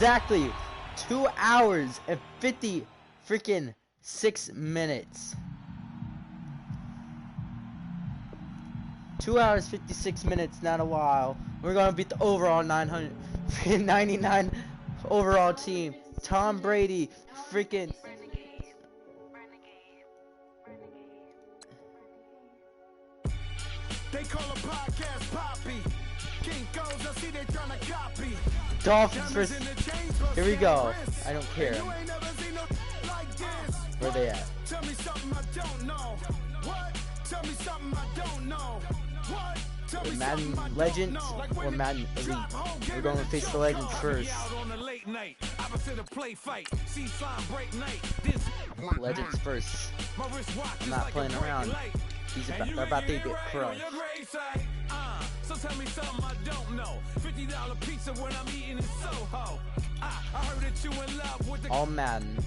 Exactly 2 hours and 50 freaking 6 minutes. 2 hours 56 minutes, not a while. We're gonna beat the overall 999 overall team. Tom Brady, freaking. They call a podcast Poppy. King goes, I see they trying to copy. Dolphins first. Here we go. I don't care. Where they at? Tell me something I don't know. What? Tell me something I don't know. What? The Madden Legends or Madden Elite? We're going to face the Legends first. Legends first. I'm not playing around. They're about to get crushed. So tell me something I don't know. $50 pizza when I'm eating in Soho. I heard that you in love with the all Madden.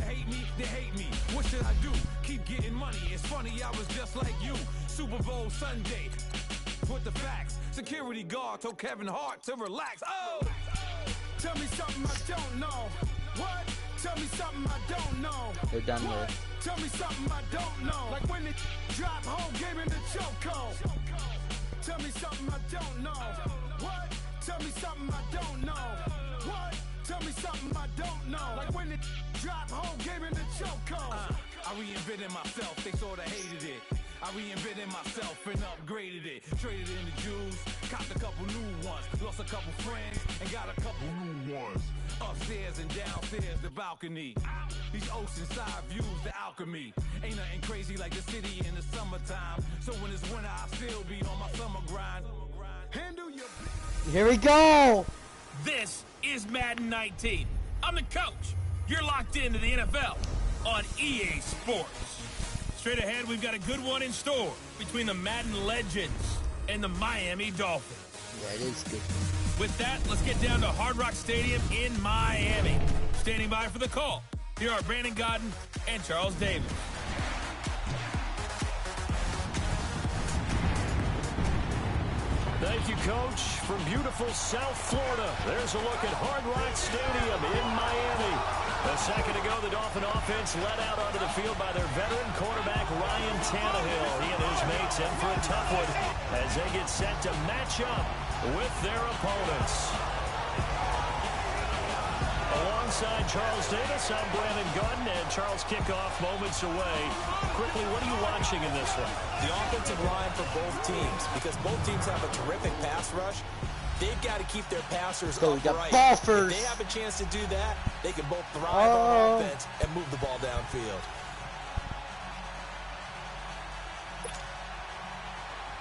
Hate me, they hate me. What should I do? Keep getting money. It's funny, I was just like you. Super Bowl Sunday. With the facts. Security guard told Kevin Hart to relax. Oh! Tell me something I don't know. What? Tell me something I don't know. They're done with. Tell me something I don't know. Like when they drop home, gave him the chokehold. Tell me something I don't know. What? Tell me something I don't know. What? Tell me something I don't know. Like when they drop home, gave him the chokehold. I reinvented myself, they sorta hated it. I reinvented myself and upgraded it. Traded in the Jews, copped a couple new ones. Lost a couple friends and got a couple new ones. Upstairs and downstairs, the balcony. These oceanside views, the alchemy. Ain't nothing crazy like the city in the summertime. So when it's winter, I still be on my summer grind. Handle your... Here we go! This is Madden 19. I'm the coach. You're locked into the NFL on EA Sports. Straight ahead, we've got a good one in store between the Madden Legends and the Miami Dolphins. Yeah, it is good. With that, let's get down to Hard Rock Stadium in Miami. Standing by for the call, here are Brandon Godden and Charles Davis. Thank you, Coach. From beautiful South Florida, there's a look at Hard Rock Stadium in Miami. A second ago, the Dolphin offense led out onto the field by their veteran quarterback, Ryan Tannehill. He and his mates in for a tough one as they get set to match up with their opponents. Alongside Charles Davis, I'm Brandon Godden, and Charles kickoff moments away. Quickly, what are you watching in this one? The offensive line for both teams, because both teams have a terrific pass rush. They've got to keep their passers upright. If they have a chance to do that, they can both thrive on offense and move the ball downfield.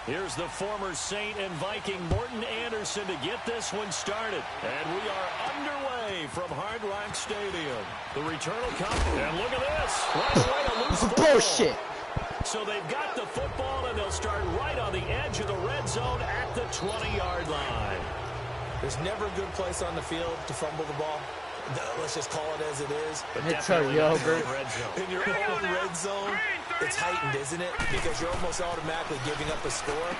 Here's the former Saint and Viking Morton Anderson to get this one started. And we are underway from Hard Rock Stadium. The return will come. And look at this. Right away, a loose football. Bullshit. So they've got the football, and they'll start right on the edge of the red zone at the 20-yard line. There's never a good place on the field to fumble the ball. Let's just call it as it is. But it's our yogurt. In your own red zone, it's heightened, isn't it? Because you're almost automatically giving up a score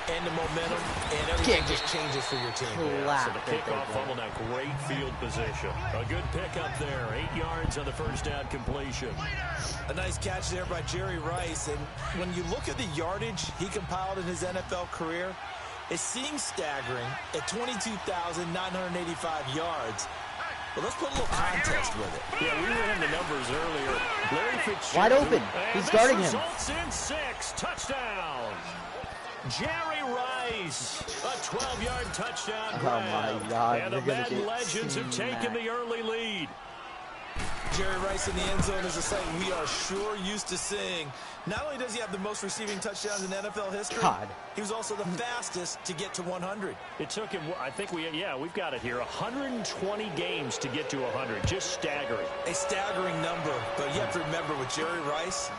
and the momentum, and everything just changes for your team. Yeah, so the kickoff fumble, now great field position. A good pickup there, 8 yards on the first down completion. A nice catch there by Jerry Rice, and when you look at the yardage he compiled in his NFL career, it seems staggering at 22,985 yards. Well, let's put a little context with it. Yeah, we ran the numbers earlier. Larry Fitzgerald. Wide open. He's guarding him. Results in 6 touchdowns. Jerry Rice, a 12-yard touchdown grab. Oh, my God. And the Madden Legends have taken the early lead. Jerry Rice in the end zone is a sight we are sure used to seeing. Not only does he have the most receiving touchdowns in NFL history, he was also the fastest to get to 100. It took him, I think we've got it here, 120 games to get to 100. Just staggering. A staggering number, but you have to remember with Jerry Rice,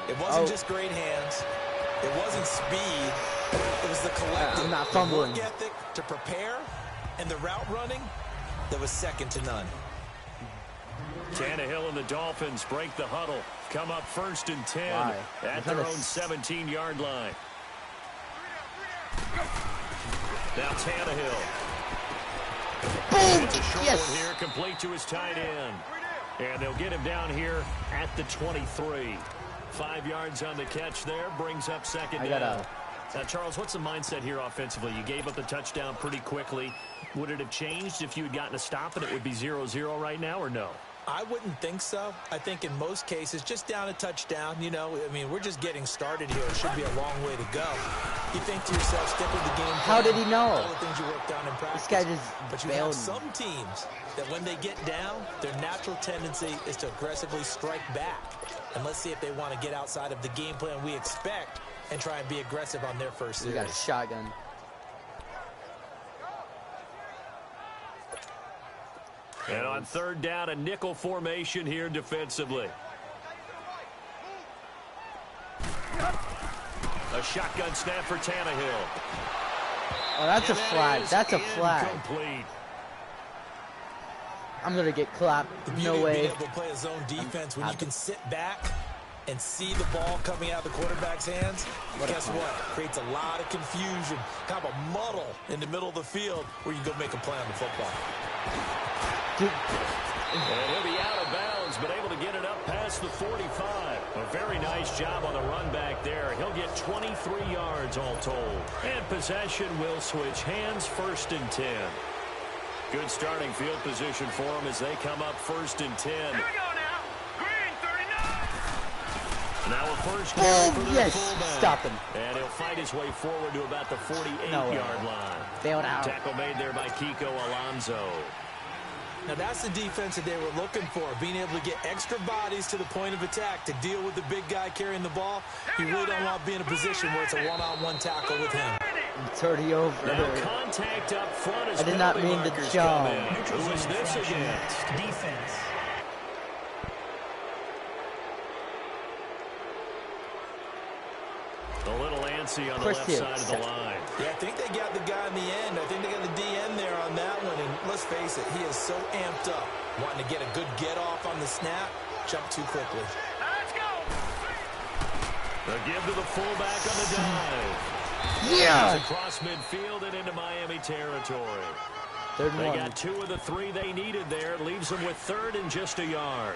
it wasn't just great hands. It wasn't speed. It was the collective work ethic to prepare and the route running that was second to none. Tannehill and the Dolphins break the huddle. Come up 1st and 10 at their own 17-yard line. Now Tannehill. It's a short Yes. one here, complete to his tight end. And they'll get him down here at the 23. 5 yards on the catch there, brings up second down. Now, Charles, what's the mindset here offensively? You gave up the touchdown pretty quickly. Would it have changed if you had gotten a stop and it would be 0-0 right now, or no? I wouldn't think so. I think in most cases, just down a touchdown, you know, I mean, we're just getting started here. It should be a long way to go. You think to yourself, stick with the game plan. How did he know? All the things you worked on in practice. This guy just But you have some teams that when they get down, their natural tendency is to aggressively strike back. And let's see if they want to get outside of the game plan we expect and try and be aggressive on their first series. We got a shotgun. And on third down, a nickel formation here defensively. A shotgun snap for Tannehill. Oh, that's a flag. That's a flag. Complete. I'm going to get clapped. No way. Being able to play a zone defense when you can sit back and see the ball coming out of the quarterback's hands, guess what? Creates a lot of confusion, kind of a muddle in the middle of the field where you can go make a play on the football. And he'll be out of bounds, but able to get it up past the 45. A very nice job on the run back there. He'll get 23 yards all told. And possession will switch hands, 1st and 10. Good starting field position for them as they come up 1st and 10. Here we go now. Green 39. Now a first down for the yes. fullback. Stop him. And he'll fight his way forward to about the 48-yard line. Bailed out. Tackle made there by Kiko Alonso. Now that's the defense that they were looking for, being able to get extra bodies to the point of attack to deal with the big guy carrying the ball. You really don't want to be in a position where it's a one-on-one tackle with him. It's already over. Now contact up front as I did not mean to jump. Who is this against? Defense. A little antsy on the left side of the line. Yeah, I think they got the guy in the end. I think they got the DN there on that one. And let's face it, he is so amped up, wanting to get a good get-off on the snap, jump too quickly. Let's go. The give to the fullback on the dive. Yeah. Across midfield and into Miami territory. Third They one. got 2 of the 3 they needed there. Leaves them with 3rd and just a yard.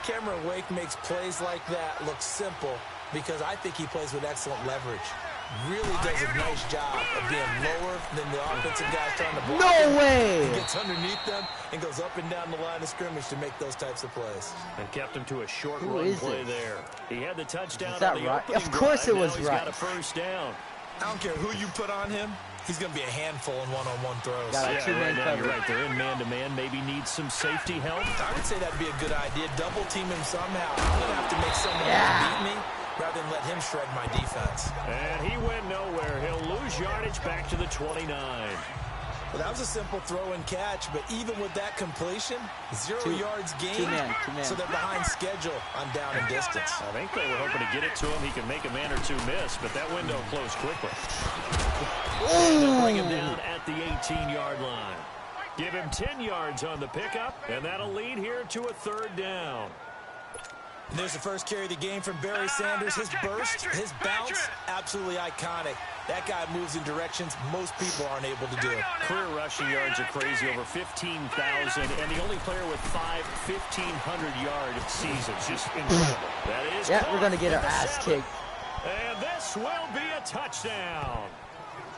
Cameron Wake makes plays like that look simple because I think he plays with excellent leverage. Really does a nice job of being lower than the offensive guys trying to block him. No way! He gets underneath them and goes up and down the line of scrimmage to make those types of plays. And kept him to a short Who run is play it? there. He had the touchdown Is that on the right? opening Of course drive. it was Now he's right. got a first down. I don't care who you put on him. He's going to be a handful in one-on-one throws. Got a Yeah, two-man right now you're cover. right. They're in man-to-man. Maybe needs some safety help. I would say that'd be a good idea. Double team him somehow. I'm going to have to make someone else beat me rather than let him shred my defense. And he went nowhere. He'll lose yardage back to the 29. Well, that was a simple throw and catch, but even with that completion, 0 yards gained, two-man. so they're behind schedule on down and distance. I think they were hoping to get it to him. He can make a man or two miss, but that window closed quickly. And they'll bring him down at the 18-yard line. Give him 10 yards on the pickup, and that'll lead here to a 3rd down. And there's the first carry of the game from Barry Sanders. His burst, his bounce, absolutely iconic. That guy moves in directions most people aren't able to do. Career rushing yards are crazy, over 15,000, and the only player with 5 1,500-yard seasons. Just incredible. That is We're going to get our ass kicked. And this will be a touchdown.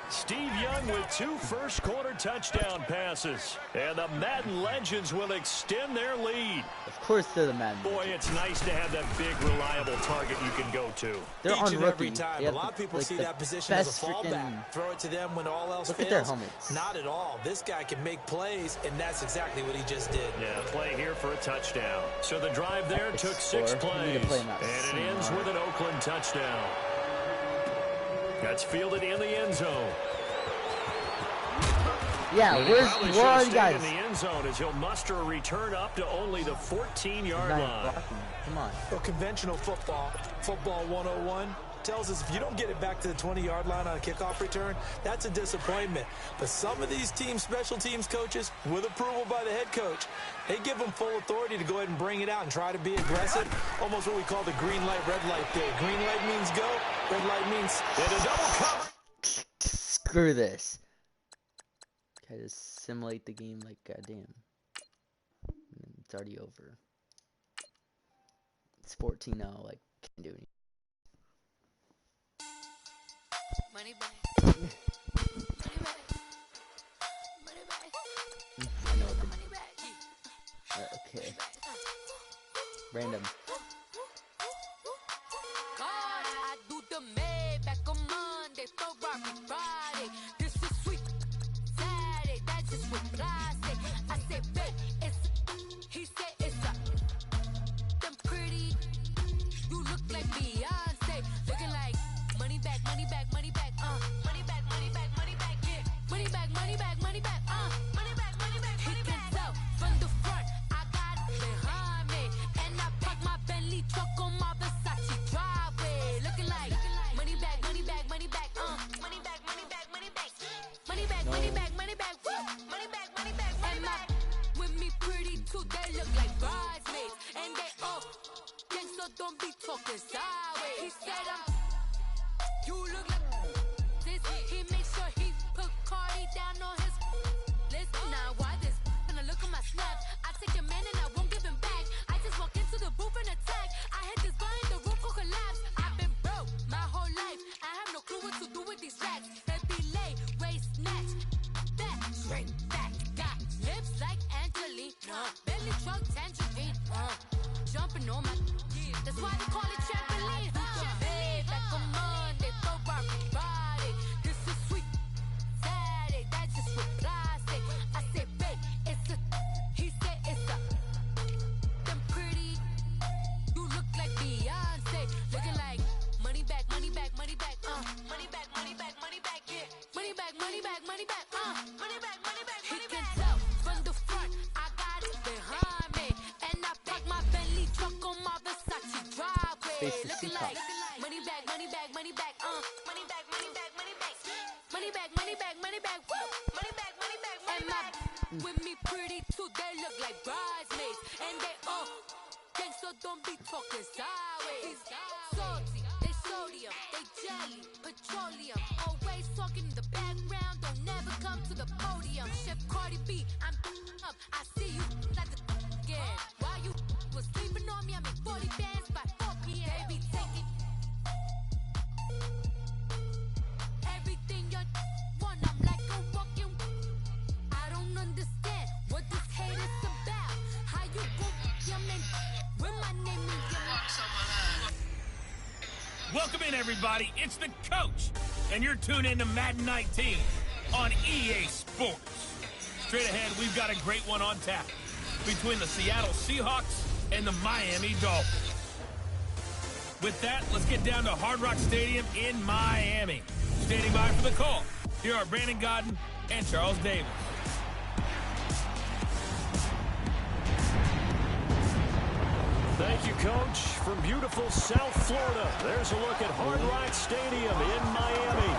Steve Young with 2 first-quarter touchdown passes. And the Madden Legends will extend their lead. Of course they're the Madden. Boy, it's nice to have that big, reliable target you can go to. They're Each on and rookie. every time. They A have lot of people like see the that position as a best fallback. freaking- Throw it to them when all else Look fails. at their helmets. Not at all. This guy can make plays, and that's exactly what he just did. Yeah, play here for a touchdown. So the drive there took 6 Score. We need plays. to play him out And it ends smart. with an Oakland touchdown. That's fielded in the end zone. Yeah, But where's probably where should are have you stayed guys? in the end zone as he'll muster a return up to only the 14-yard Not line. blocking. Come on. Well, conventional football 101, tells us if you don't get it back to the 20-yard line on a kickoff return, that's a disappointment. But some of these teams, special teams coaches, with approval by the head coach, they give them full authority to go ahead and bring it out and try to be aggressive. Almost what we call the green light, red light theory. Green light means go, red light means In a double cover. Screw this. Try to simulate the game like goddamn. It's already over. It's 14-0. Like can't do anything. Money back. Money back. Money back. I know what the... Money back. Okay. Random. God, I do the Maybach on Monday, Ferrari Friday. This is sweet Saturday, that's just what plastic. I say, babe, it's he said it's a them pretty. You look like Beyonce, looking like money back, money back, money back, money back, money back, money back, yeah. Money back, money back, money back, money back, money back, money back. He can tell from the front, I got it behind me, and I park my Bentley truck on my Versace driveway, looking like money back, money back, money back, money back, money back, money back, money back, money back, money back, money back, money back, money back. With me pretty too, they look like bridesmaids, and they all gangsta, don't be talking sideways. He said you look like this. He makes sure he put Cardi down on his list. Now why this? When I look at my snap, I take your man and I won't give him back. I just walk into the booth and attack. I hit this guy in the roof will collapse. I've been broke my whole life. I have no clue what to do with these racks. Heavy lay, waist snatch, back, straight back. Got lips like Angelina, belly truck tangerine. Jumping on my, that's why they call it trampoline. Back on Monday, Ferrari Friday. This is sweet Saturday, that's just what plastic. I said, babe, it's a, he said it's a, them pretty. You look like Beyonce, looking like money back, money back, money back, money back, money back, money back, yeah. Money back, money back, money back, money back, money back, money back. He can tell from the front, I got it behind me, and I park my Bentley truck on my Versace driveway, looking like money back, money back, money back, money back, money back, money back, money back, money back, money back, money back, money back, money back. With me pretty too, they look like bridesmaids, and they all gangsta, don't be talking sideways. Salty, they sodium, they jelly, petroleum. Always talking in the background, don't never come to the podium. Chef Cardi B, I'm up. I see you like the again. While you was sleeping on me, I make 40 bands by 4 p.m. Baby, take it. Everything you want, I'm like a walking. I don't understand what this hate is about. How you go your name when my name is your Welcome in, everybody. It's the coach, and you're tuned in to Madden 19 on EA Sports. Straight ahead, we've got a great one on tap between the Seattle Seahawks and the Miami Dolphins. With that, let's get down to Hard Rock Stadium in Miami. Standing by for the call, here are Brandon Godden and Charles Davis. Thank you, Coach. From beautiful South Florida, there's a look at Hard Rock Stadium in Miami.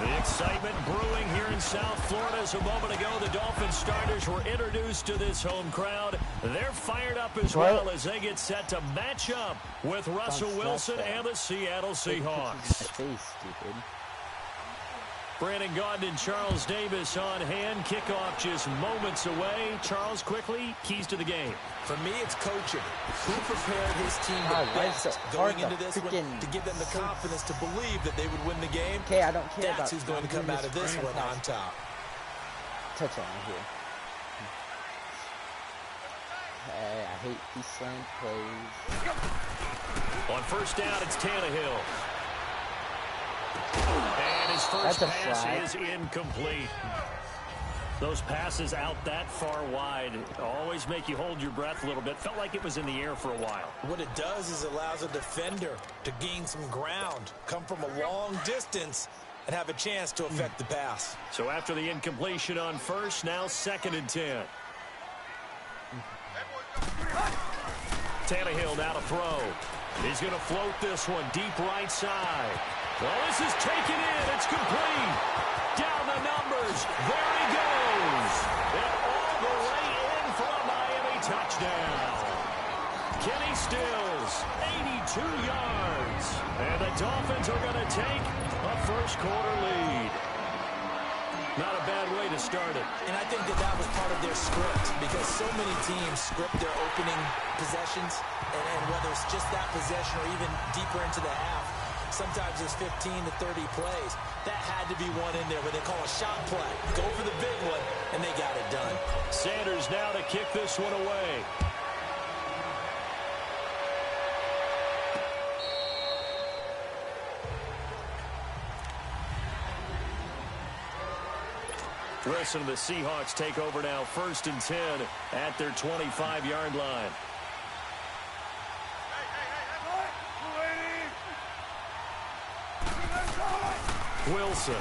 The excitement brewing here in South Florida as a moment ago the Dolphins starters were introduced to this home crowd. They're fired up as well as they get set to match up with Russell Wilson and the Seattle Seahawks. Brandon Gaudin and Charles Davis on hand. Kickoff just moments away. Charles, quickly, keys to the game. For me, it's coaching. Who prepared his team the best going into this one to give them the confidence to believe that they would win the game? Okay, I don't care That's who's going to come out of this one on top. Touch on here. Hey, I hate these slant plays. On first down, it's Tannehill. And his first pass is incomplete. Those passes out that far wide always make you hold your breath a little bit. Felt like it was in the air for a while. What it does is it allows a defender to gain some ground, come from a long distance, and have a chance to affect the pass. So after the incompletion on first, now 2nd and 10. Tannehill now to throw. He's going to float this one deep right side. Well, this is taken in. It's complete. Down the numbers. There he goes. And all the way in for a Miami touchdown. Kenny Stills, 82 yards. And the Dolphins are going to take a first quarter lead. Not a bad way to start it. And I think that was part of their script, because so many teams script their opening possessions, and whether it's just that possession or even deeper into the half, sometimes it's 15 to 30 plays. That had to be one in there where they call a shot play. Go for the big one, and they got it done. Sanders now to kick this one away. Rest of the Seahawks take over now, 1st and 10 at their 25-yard line. Wilson.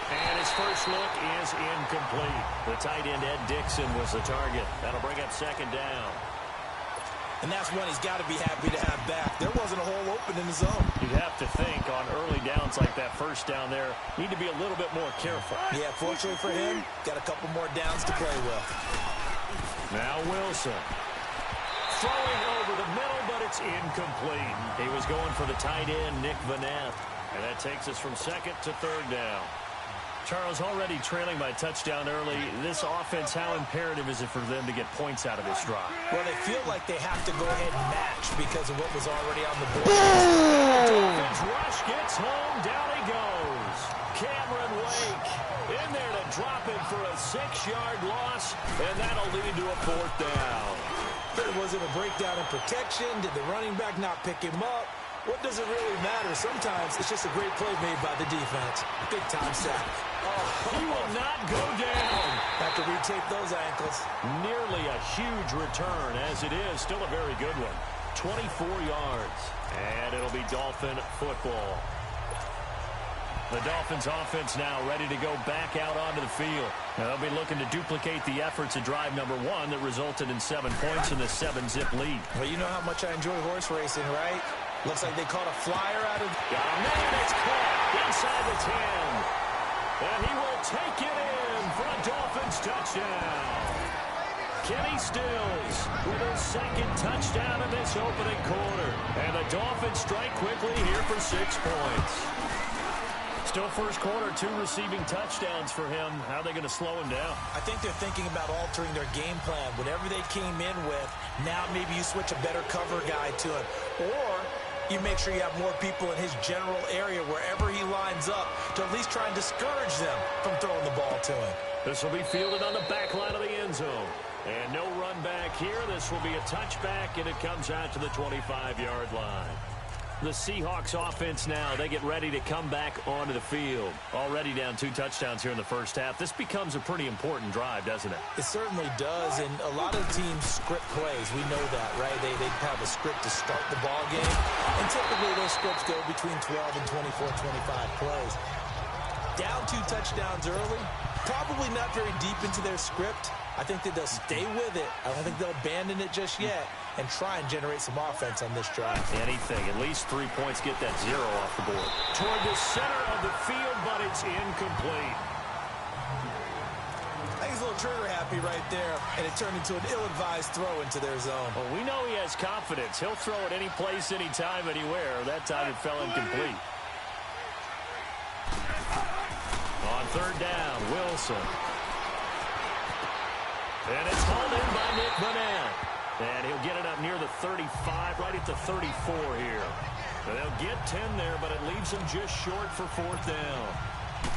And his first look is incomplete. The tight end, Ed Dixon, was the target. That'll bring up 2nd down. And that's one he's got to be happy to have back. There wasn't a hole open in the zone. You'd have to think on early downs like that, 1st down there, need to be a little bit more careful. Yeah, fortunately for him, got a couple more downs to play with. Now Wilson. Throwing over the middle, but it's incomplete. He was going for the tight end, Nick Vanette. And that takes us from 2nd to 3rd down. Charles, already trailing by touchdown early. This offense, how imperative is it for them to get points out of this drive? Well, they feel like they have to go ahead and match because of what was already on the board. Dolphins rush gets home. Down he goes. Cameron Wake in there to drop him for a 6-yard loss, and that'll lead to a 4th down. Was it a breakdown in protection? Did the running back not pick him up? What does it really matter? Sometimes it's just a great play made by the defense. Big-time sack. Oh, he will not go down. Have to retape those ankles. Nearly a huge return, as it is. Still a very good one. 24 yards. And it'll be Dolphin football. The Dolphins offense now ready to go back out onto the field. Now they'll be looking to duplicate the efforts of drive number 1 that resulted in 7 points in the 7-zip lead. Well, you know how much I enjoy horse racing, right? Looks like they caught a flyer out of... Got a man, it's caught inside the 10. And he will take it in for a Dolphins touchdown. Kenny Stills with his 2nd touchdown in this opening quarter. And the Dolphins strike quickly here for 6 points. Still first quarter, 2 receiving touchdowns for him. How are they going to slow him down? I think they're thinking about altering their game plan. Whatever they came in with, now maybe you switch a better cover guy to him. Or you make sure you have more people in his general area wherever he lines up to at least try and discourage them from throwing the ball to him. This will be fielded on the back line of the end zone. And no run back here. This will be a touchback, and it comes out to the 25-yard line. The Seahawks offense now, they get ready to come back onto the field. Already down 2 touchdowns here in the first half. This becomes a pretty important drive, doesn't it? It certainly does, and a lot of teams script plays. We know that, right? They have a script to start the ball game, and typically those scripts go between 12 and 24, 25 plays. Down 2 touchdowns early, probably not very deep into their script. I think that they'll stay with it. I don't think they'll abandon it just yet and try and generate some offense on this drive. Anything. At least 3 points, get that 0 off the board. Toward the center of the field, but it's incomplete. I think he's a little trigger happy right there, and it turned into an ill-advised throw into their zone. Well, we know he has confidence. He'll throw it any place, anytime, anywhere. That time it fell incomplete. On 3rd down, Wilson. And it's hauled in by Nick Vanette. And he'll get it up near the 35, right at the 34 here. They'll get 10 there, but it leaves them just short for 4th down.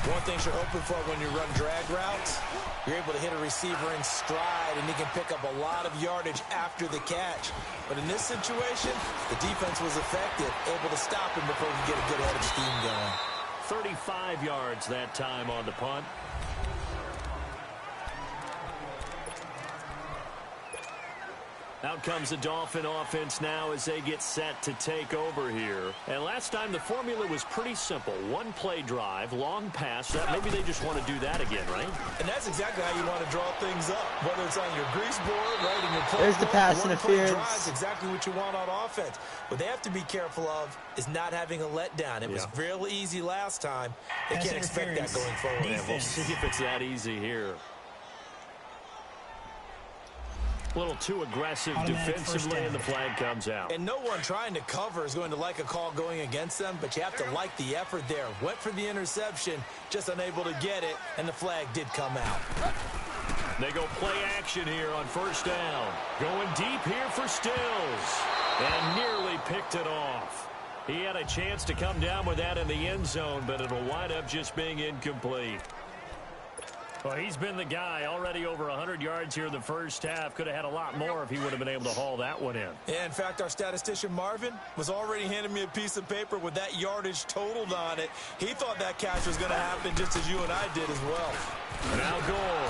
One thing you're hoping for when you run drag routes, you're able to hit a receiver in stride, and he can pick up a lot of yardage after the catch. But in this situation, the defense was effective, able to stop him before he could get a good head of steam going. 35 yards that time on the punt. Out comes the Dolphin offense now as they get set to take over here. And last time the formula was pretty simple. 1-play drive, long pass. Maybe they just want to do that again, right? And that's exactly how you want to draw things up. Whether it's on your grease board, right, in your play. There's the pass interference. Drive is exactly what you want on offense. What they have to be careful of is not having a letdown. It was real easy last time. They can't expect that going forward. And we'll see if it's that easy here. A little too aggressive defensively, and the flag comes out. And no one trying to cover is going to like a call going against them, but you have to like the effort there. Went for the interception, just unable to get it, and the flag did come out. They go play action here on first down. Going deep here for Stills, and nearly picked it off. He had a chance to come down with that in the end zone, but it'll wind up just being incomplete. Well, he's been the guy, already over 100 yards here in the first half. Could have had a lot more if he would have been able to haul that one in. Yeah, in fact, our statistician Marvin was already handing me a piece of paper with that yardage totaled on it. He thought that catch was going to happen just as you and I did as well. Now goal.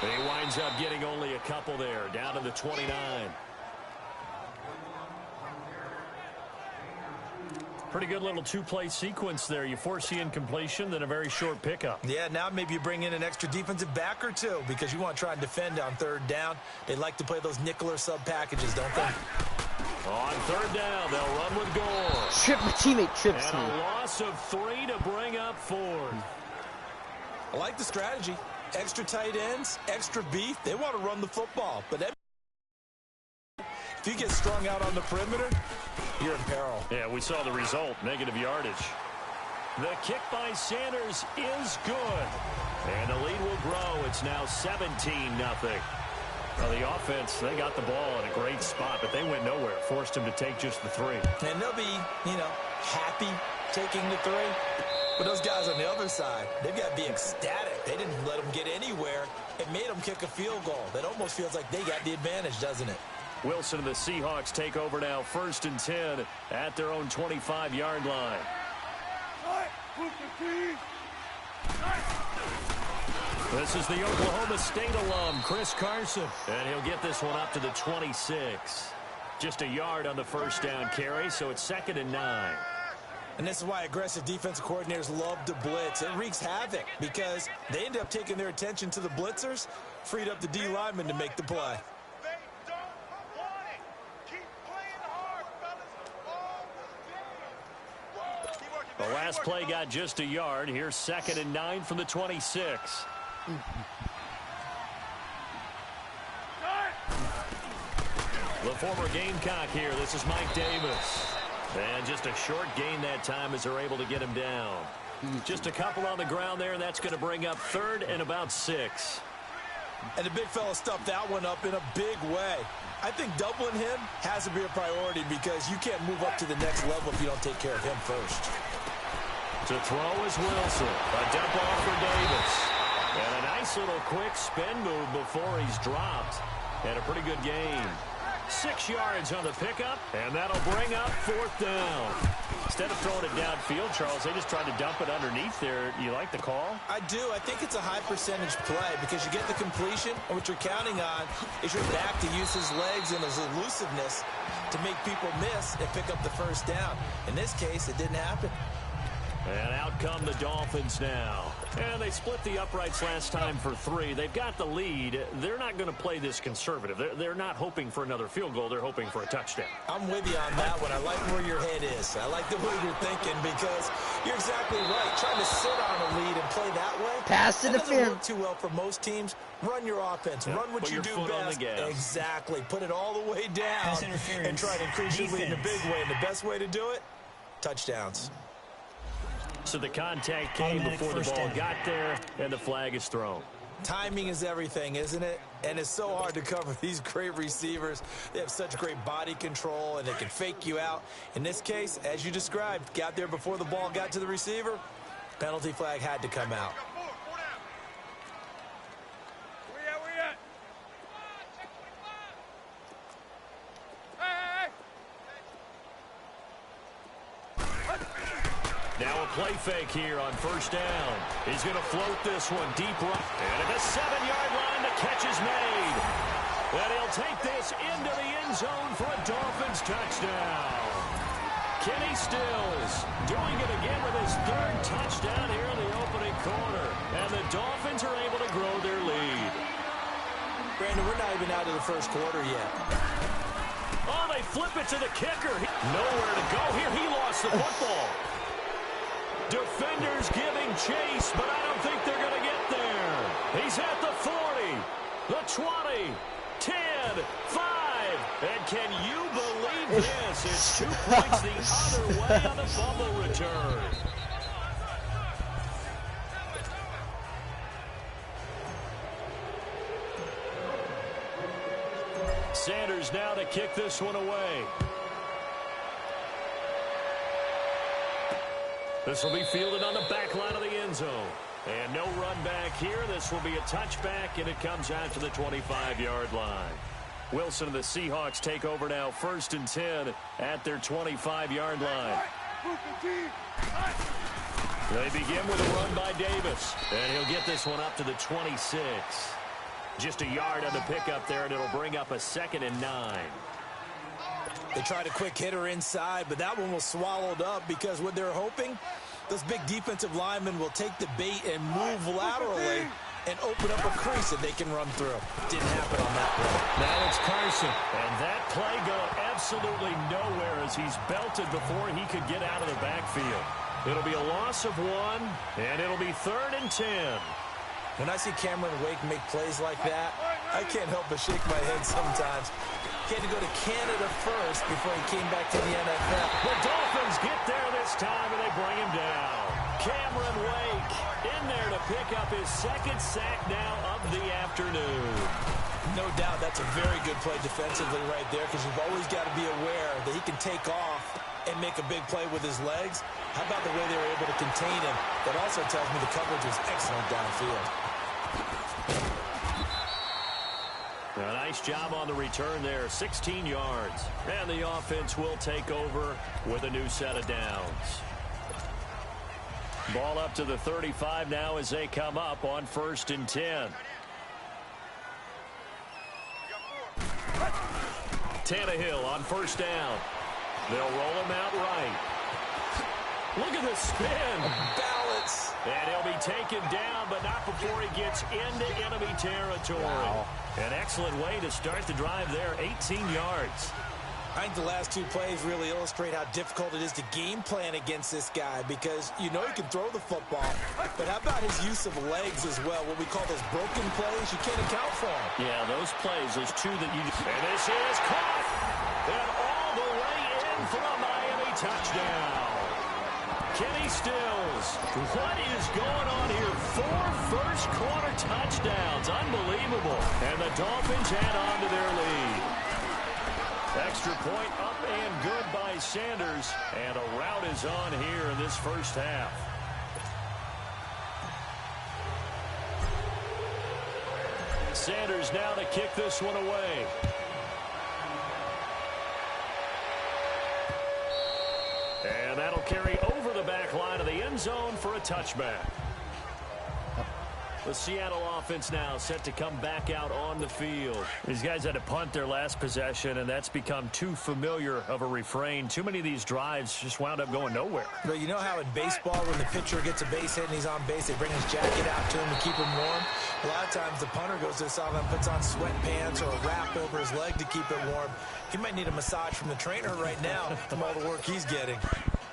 And he winds up getting only a couple there, down to the 29. Pretty good little two-play sequence there. You force the incompletion, then a very short pickup. Yeah, now maybe you bring in an extra defensive back or two because you want to try and defend on third down. They like to play those nickel or sub packages, don't they? On third down, they'll run with Gore. My teammate trips me. And a loss of 3 to bring up 4. I like the strategy. Extra tight ends, extra beef. They want to run the football, but if you get strung out on the perimeter, you're in peril. Yeah, we saw the result, negative yardage. The kick by Sanders is good. And the lead will grow. It's now 17-0. Well, the offense, they got the ball in a great spot, but they went nowhere. Forced him to take just the 3. And they'll be, happy taking the 3. But those guys on the other side, they've got to be ecstatic. They didn't let them get anywhere. It made them kick a field goal. That almost feels like they got the advantage, doesn't it? Wilson and the Seahawks take over now, 1st and 10 at their own 25-yard line. This is the Oklahoma State alum, Chris Carson. And he'll get this one up to the 26. Just a yard on the first down carry, so it's 2nd and 9. And this is why aggressive defensive coordinators love to blitz. It wreaks havoc because they end up taking their attention to the blitzers, freed up the D lineman to make the play. The last play got just a yard. Here's 2nd and 9 from the 26. The former Gamecock here. This is Mike Davis. And just a short gain that time as they're able to get him down. Just a couple on the ground there, and that's going to bring up 3rd and about 6. And the big fella stuffed that one up in a big way. I think doubling him has to be a priority because you can't move up to the next level if you don't take care of him first. To throw is Wilson. A dump off for Davis. And a nice little quick spin move before he's dropped. And a pretty good gain. 6 yards on the pickup, and that'll bring up 4th down. Instead of throwing it downfield, Charles, they just tried to dump it underneath there. You like the call? I do. I think it's a high percentage play because you get the completion, and what you're counting on is your back to use his legs and his elusiveness to make people miss and pick up the first down. In this case, it didn't happen. And out come the Dolphins now. And they split the uprights last time for 3. They've got the lead. They're not going to play this conservative. They're not hoping for another field goal. They're hoping for a touchdown. I'm with you on that one. I like where your head is. I like the way you're thinking because you're exactly right. Trying to sit on a lead and play that way. Pass interference. Doesn't work too well for most teams. Run your offense. Yep. Run what Put you your do foot best. on the gas. Exactly. Put it all the way down and try to increase your lead in a big way. And the best way to do it, touchdowns. So the contact came before the ball got there, and the flag is thrown. Timing is everything, isn't it? And it's so hard to cover these great receivers. They have such great body control, and they can fake you out. In this case, as you described, got there before the ball got to the receiver. Penalty flag had to come out. Now a play fake here on first down. He's going to float this one deep right. And at the 7-yard line, the catch is made. And he'll take this into the end zone for a Dolphins touchdown. Kenny Stills doing it again with his 3rd touchdown here in the opening quarter. And the Dolphins are able to grow their lead. Brandon, we're not even out of the first quarter yet. Oh, they flip it to the kicker. Nowhere to go here. He lost the football. Defenders giving chase, but I don't think they're going to get there. He's at the 40, the 20, 5. And can you believe this? It's 2 points the other way on the fumble return. Sanders now to kick this one away. This will be fielded on the back line of the end zone. And no run back here. This will be a touchback, and it comes out to the 25-yard line. Wilson and the Seahawks take over now, 1st and 10 at their 25-yard line. They begin with a run by Davis, and he'll get this one up to the 26. Just a yard on the pickup there, and it'll bring up a 2nd and 9. They tried a quick hitter inside, but that one was swallowed up because what they're hoping, those big defensive linemen will take the bait and move laterally and open up a crease that they can run through. Didn't happen on that play. Now it's Carson. And that play going absolutely nowhere as he's belted before he could get out of the backfield. It'll be a loss of 1, and it'll be 3rd and 10. When I see Cameron Wake make plays like that, I can't help but shake my head sometimes. He had to go to Canada first before he came back to the NFL. The Dolphins get there this time, and they bring him down. Cameron Wake in there to pick up his 2nd sack now of the afternoon. No doubt that's a very good play defensively right there, because you've always got to be aware that he can take off and make a big play with his legs. How about the way they were able to contain him? That also tells me the coverage was excellent downfield. A nice job on the return there, 16 yards. And the offense will take over with a new set of downs. Ball up to the 35 now as they come up on 1st and 10. Tannehill on 1st down. They'll roll him out right. Look at the spin. Balance. And he'll be taken down, but not before he gets into enemy territory. Wow. An excellent way to start the drive there, 18 yards. I think the last 2 plays really illustrate how difficult it is to game plan against this guy, because you know he can throw the football, but how about his use of legs as well? What we call those broken plays, you can't account for them. Yeah, those plays, those 2 that you... And this is caught! And all the way in for a Miami touchdown. Kenny Stills, what is going on here? 4 first-quarter touchdowns. Unbelievable. And the Dolphins add on to their lead. Extra point up and good by Sanders. And a rout is on here in this first half. Sanders now to kick this one away. And that'll carry over the back line of the end zone for a touchback. The Seattle offense now set to come back out on the field. These guys had to punt their last possession, and that's become too familiar of a refrain. Too many of these drives just wound up going nowhere. But you know how in baseball, when the pitcher gets a base hit and he's on base, they bring his jacket out to him to keep him warm? A lot of times the punter goes to the sideline and puts on sweatpants or a wrap over his leg to keep it warm. He might need a massage from the trainer right now from all the work he's getting.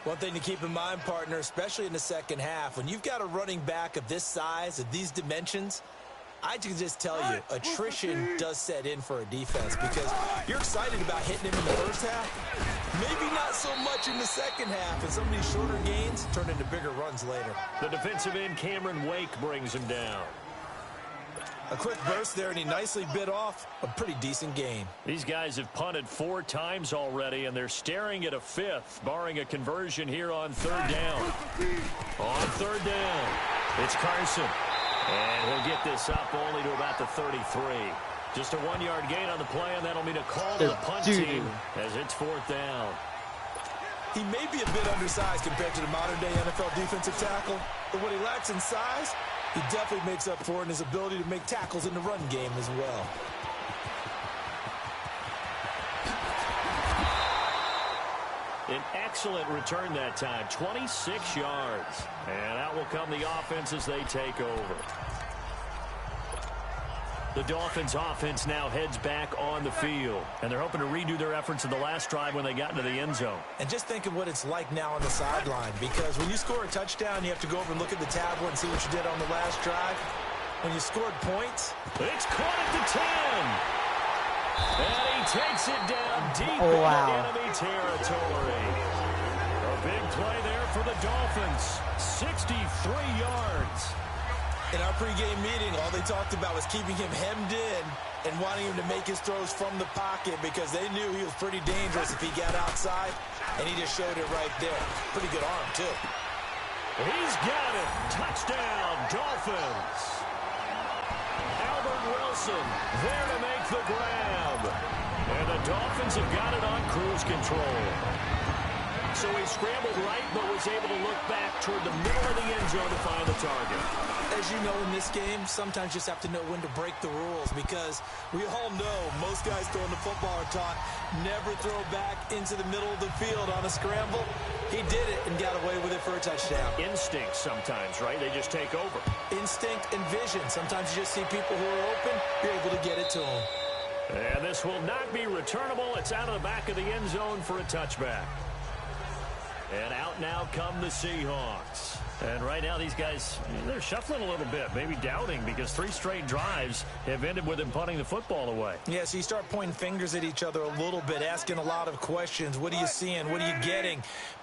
One thing to keep in mind, partner, especially in the second half, when you've got a running back of this size, of these dimensions, I can just tell you, attrition does set in for a defense, because you're excited about hitting him in the first half, maybe not so much in the second half, and some of these shorter gains turn into bigger runs later. The defensive end, Cameron Wake, brings him down. A quick burst there, and he nicely bit off a pretty decent game. These guys have punted 4 times already, and they're staring at a 5th, barring a conversion here on 3rd down. On 3rd down, it's Carson. And he'll get this up only to about the 33. Just a 1-yard gain on the play, and that'll mean a call to the punt team as it's 4th down. He may be a bit undersized compared to the modern-day NFL defensive tackle, but what he lacks in size, he definitely makes up for in his ability to make tackles in the run game as well. An excellent return that time, 26 yards. And out will come the offense as they take over. The Dolphins offense now heads back on the field, and they're hoping to redo their efforts in the last drive when they got into the end zone. And just think of what it's like now on the sideline, because when you score a touchdown, you have to go over and look at the tablet and see what you did on the last drive. When you scored points, it's caught at the 10. And he takes it down deep into enemy territory. A big play there for the Dolphins. 63 yards. In our pregame meeting, all they talked about was keeping him hemmed in and wanting him to make his throws from the pocket because they knew he was pretty dangerous if he got outside, and he just showed it right there. Pretty good arm, too. He's got it. Touchdown, Dolphins. Albert Wilson there to make the grab. And the Dolphins have got it on cruise control. So he scrambled right, but was able to look back toward the middle of the end zone to find the target. As you know, in this game, sometimes you just have to know when to break the rules because we all know most guys throwing the football are taught never throw back into the middle of the field on a scramble. He did it and got away with it for a touchdown. Instinct sometimes, right? They just take over. Instinct and vision. Sometimes you just see people who are open, you're able to get it to them. And this will not be returnable. It's out of the back of the end zone for a touchback. And out now come the Seahawks. And right now these guys, they're shuffling a little bit, maybe doubting because 3 straight drives have ended with them punting the football away. Yeah, so you start pointing fingers at each other a little bit, asking a lot of questions. What are you seeing? What are you getting?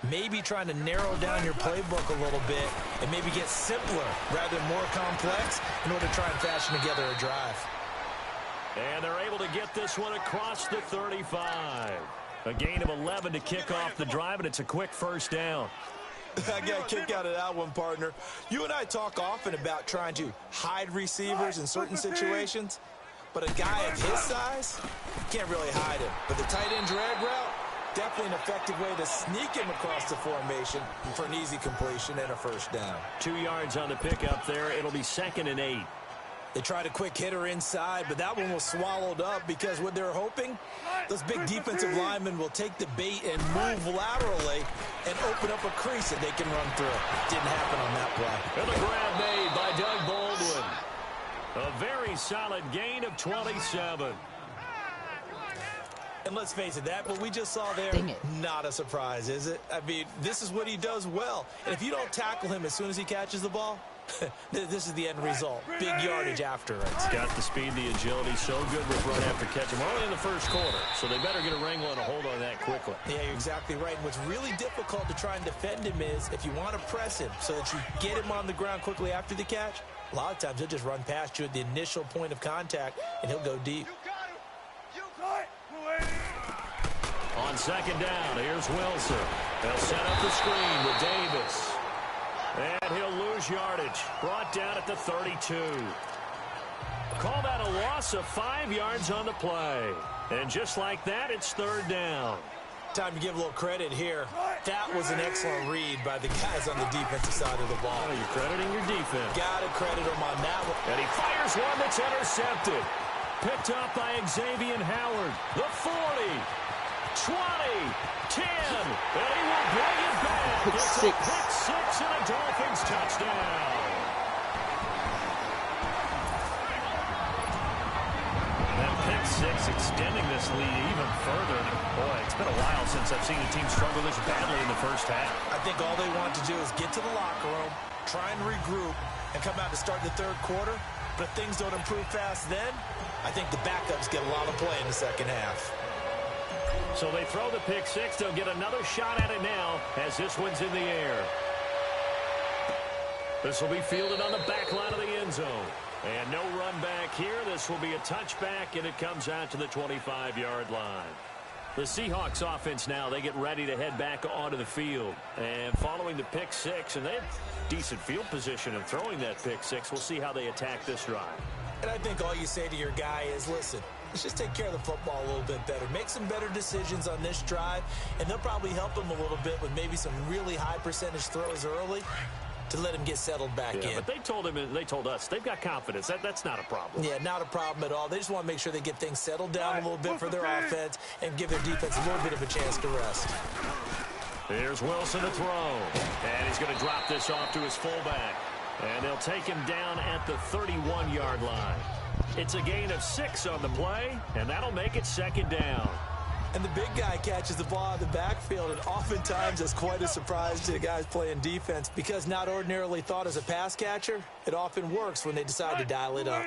Maybe trying to narrow down your playbook a little bit and maybe get simpler rather than more complex in order to try and fashion together a drive. And they're able to get this one across the 35. A gain of 11 to kick off the drive, and it's a quick first down. I got a kick out of that one, partner. You and I talk often about trying to hide receivers in certain situations, but a guy of his size can't really hide him. But the tight end drag route, definitely an effective way to sneak him across the formation for an easy completion and a first down. 2 yards on the pickup there. It'll be 2nd and 8. They tried a quick hitter inside, but that one was swallowed up because what they're hoping, those big defensive linemen will take the bait and move laterally and open up a crease that they can run through. Didn't happen on that play. And the grab made by Doug Baldwin. A very solid gain of 27. And let's face it, that what we just saw there, not a surprise, is it? I mean, this is what he does well. And if you don't tackle him as soon as he catches the ball, this is the end result. Big yardage after it. He's got the speed, the agility, so good with run after catch. We're only in the first quarter, so they better get a wrangle and a hold on that quickly. Yeah, you're exactly right. And what's really difficult to try and defend him is if you want to press him so that you get him on the ground quickly after the catch, a lot of times he'll just run past you at the initial point of contact, and he'll go deep. On 2nd down, here's Wilson. They'll set up the screen with Davis. And he'll lose yardage. Brought down at the 32. Call that a loss of 5 yards on the play. And just like that, it's 3rd down. Time to give a little credit here. That was an excellent read by the guys on the defensive side of the ball. Oh, you're crediting your defense. Got to credit them on that one. And he fires one that's intercepted. Picked up by Xavier Howard. The 40. 20, 10, and he will bring it back. Pick it's six. A pick 6 and a Dolphins touchdown. That pick 6 extending this lead even further. Boy, it's been a while since I've seen a team struggle this badly in the first half. I think all they want to do is get to the locker room, try and regroup, and come out to start the 3rd quarter. But if things don't improve fast then, I think the backups get a lot of play in the second half. So they throw the pick 6. They'll get another shot at it now as this one's in the air. This will be fielded on the back line of the end zone. And no run back here. This will be a touchback, and it comes out to the 25-yard line. The Seahawks offense now, they get ready to head back onto the field. And following the pick 6, and they have decent field position in throwing that pick 6. We'll see how they attack this drive. And I think all you say to your guy is, listen, let's just take care of the football a little bit better. Make some better decisions on this drive, and they'll probably help him a little bit with maybe some really high percentage throws early to let him get settled back in. But they told him, and they told us, they've got confidence. That's not a problem. Yeah, not a problem at all. They just want to make sure they get things settled down a little bit for their offense and give their defense a little bit of a chance to rest. Here's Wilson to throw, and he's going to drop this off to his fullback. And they'll take him down at the 31-yard line. It's a gain of 6 on the play, and that'll make it 2nd down. And the big guy catches the ball out of the backfield, and oftentimes that's quite a surprise to the guys playing defense because not ordinarily thought as a pass catcher, it often works when they decide to dial it up.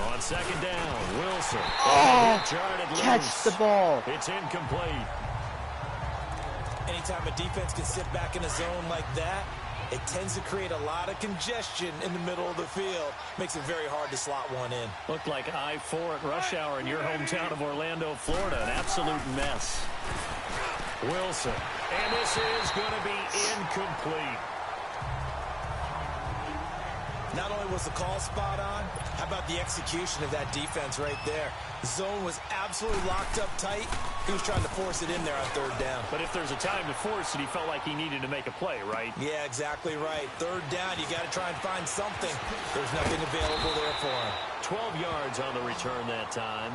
On On second down, Wilson. Catch the ball. It's incomplete. Anytime a defense can sit back in a zone like that, it tends to create a lot of congestion in the middle of the field. Makes it very hard to slot one in. Looked like I-4 at rush hour in your hometown of Orlando, Florida. An absolute mess. Wilson. And this is going to be incomplete. Not only was the call spot on, how about the execution of that defense right there? The zone was absolutely locked up tight. He was trying to force it in there on third down. But if there's a time to force it, he felt like he needed to make a play, right? Yeah, exactly right. Third down, you got to try and find something. There's nothing available there for him. 12 yards on the return that time.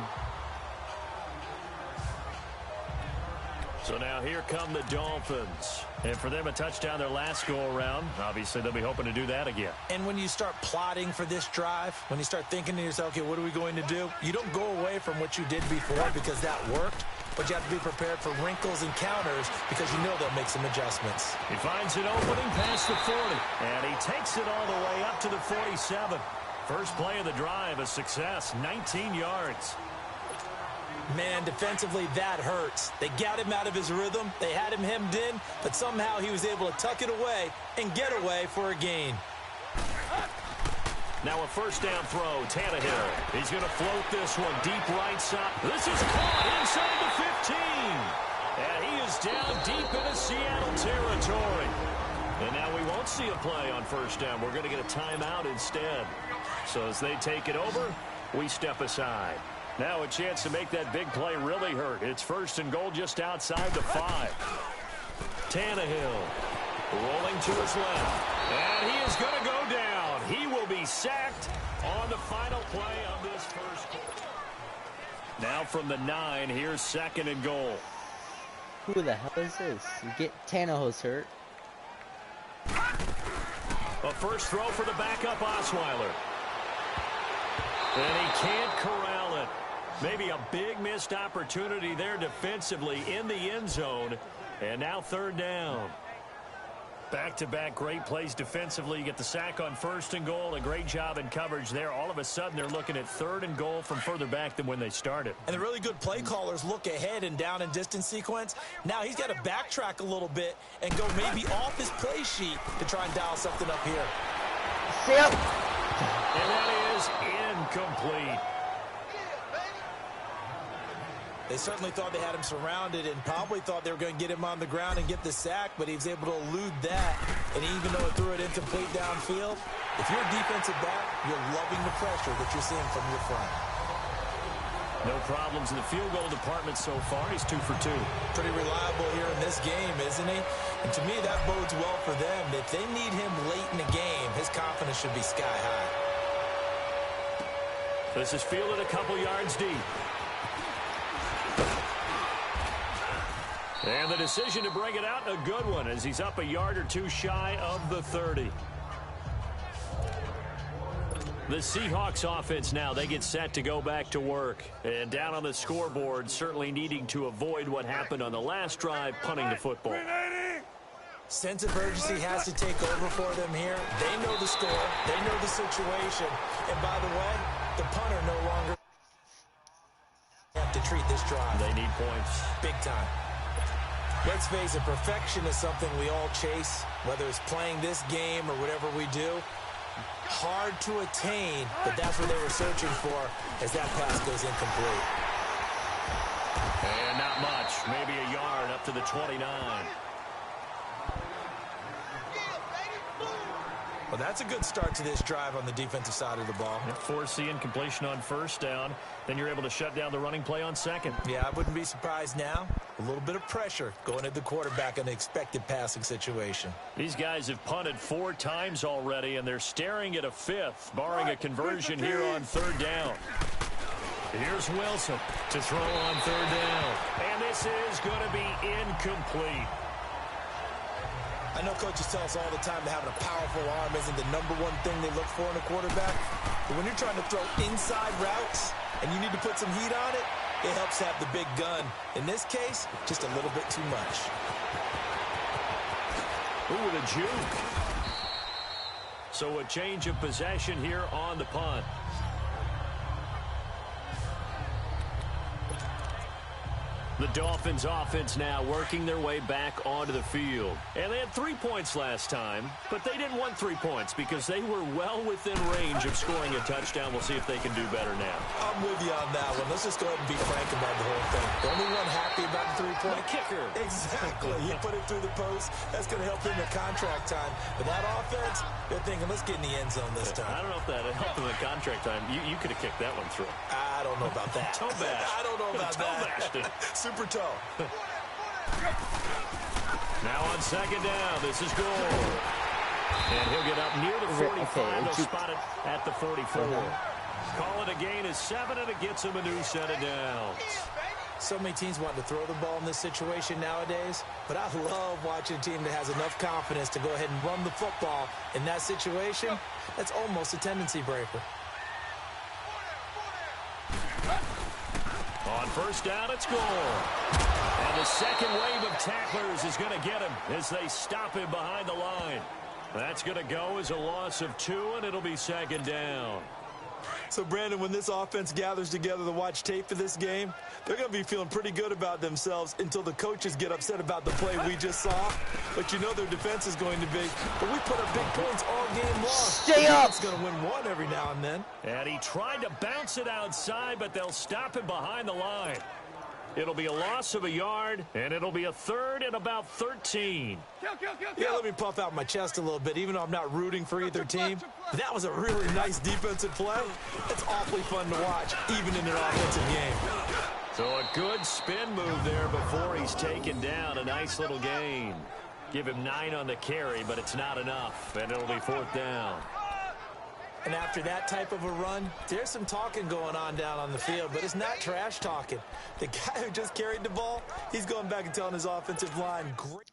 So now here come the Dolphins. And for them, a touchdown their last go-around. Obviously, they'll be hoping to do that again. And when you start plotting for this drive, when you start thinking to yourself, okay, what are we going to do? You don't go away from what you did before because that worked. But you have to be prepared for wrinkles and counters because you know they'll make some adjustments. He finds an opening past the 40. And he takes it all the way up to the 47. First play of the drive, a success, 19 yards. Man, defensively, that hurts. They got him out of his rhythm. They had him hemmed in, but somehow he was able to tuck it away and get away for a gain. Now a first down throw, Tannehill. He's going to float this one deep right side. This is caught inside the 15. And he is down deep into Seattle territory. And now we won't see a play on first down. We're going to get a timeout instead. So as they take it over, we step aside. Now a chance to make that big play really hurt. It's first and goal just outside the 5. Tannehill rolling to his left. And he is going to go down. He will be sacked on the final play of this first quarter. Now from the 9, here's second and goal. Who the hell is this? You get Tannehill's hurt. A first throw for the backup Osweiler. And he can't corral it. Maybe a big missed opportunity there defensively in the end zone. And now third down. Back-to-back great plays defensively. You get the sack on first and goal. A great job in coverage there. All of a sudden, they're looking at third and goal from further back than when they started. And the really good play callers look ahead and down and distance sequence. Now he's got to backtrack a little bit and go maybe off his play sheet to try and dial something up here. Yep. And that is incomplete. They certainly thought they had him surrounded and probably thought they were going to get him on the ground and get the sack, but he was able to elude that. And even though it threw it incomplete downfield, if you're a defensive back, you're loving the pressure that you're seeing from your front. No problems in the field goal department so far. He's 2 for 2. Pretty reliable here in this game, isn't he? And to me, that bodes well for them. If they need him late in the game, his confidence should be sky high. This is fielded a couple yards deep. And the decision to bring it out, a good one, as he's up a yard or two shy of the 30. The Seahawks offense now, they get set to go back to work. And down on the scoreboard, certainly needing to avoid what happened on the last drive, punting the football. Sense of urgency has to take over for them here. They know the score. They know the situation. And by the way, the punter no longer have to treat this drive. They need points. Big time. Let's face it, perfection is something we all chase, whether it's playing this game or whatever we do. Hard to attain, but that's what they were searching for as that pass goes incomplete. And not much, maybe a yard up to the 29. Well, that's a good start to this drive on the defensive side of the ball. Force the incompletion on first down. Then you're able to shut down the running play on second. Yeah, I wouldn't be surprised now. A little bit of pressure going at the quarterback in an expected passing situation. These guys have punted 4 times already, and they're staring at a 5th, barring a conversion here on third down. Here's Wilson to throw on third down. And this is going to be incomplete. I know coaches tell us all the time that having a powerful arm isn't the #1 thing they look for in a quarterback. But when you're trying to throw inside routes and you need to put some heat on it, it helps have the big gun. In this case, just a little bit too much. Ooh, the juke. So a change of possession here on the punt. The Dolphins offense now working their way back onto the field. And they had 3 points last time, but they didn't want 3 points because they were well within range of scoring a touchdown. We'll see if they can do better now. I'm with you on that one. Let's just go ahead and be frank about the whole thing. The only one happy about the 3-point kicker. Exactly. He put it through the post. That's going to help him in contract time. But that offense, they're thinking, let's get in the end zone this time. I don't know if that helped him in contract time. You could have kicked that one through. I don't know about that. Toe bash. I don't know about that. Super toe. Now on second down, this is goal. And he'll get up near the 45. They'll spot it at the 44. Call it a gain of 7, and it gets him a new set of downs. So many teams want to throw the ball in this situation nowadays, but I love watching a team that has enough confidence to go ahead and run the football in that situation. That's almost a tendency breaker. On first down, it's goal. And the second wave of tacklers is going to get him as they stop him behind the line. That's going to go as a loss of 2, and it'll be second down. So, Brandon, when this offense gathers together to watch tape for this game, they're going to be feeling pretty good about themselves until the coaches get upset about the play we just saw. But you know their defense is going to be. But we put up big points all game long. Stay up! It's going to win one every now and then. And he tried to bounce it outside, but they'll stop him behind the line. It'll be a loss of a yard, and it'll be a third and about 13. Yeah, let me puff out my chest a little bit, even though I'm not rooting for either team. That was a really nice defensive play. It's awfully fun to watch, even in an offensive game. So a good spin move there before he's taken down. A nice little gain. Give him 9 on the carry, but it's not enough, and it'll be 4th down. And after that type of a run, there's some talking going on down on the field, but it's not trash talking. The guy who just carried the ball, he's going back and telling his offensive line, great.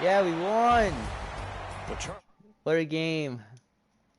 Yeah, we won. What a game.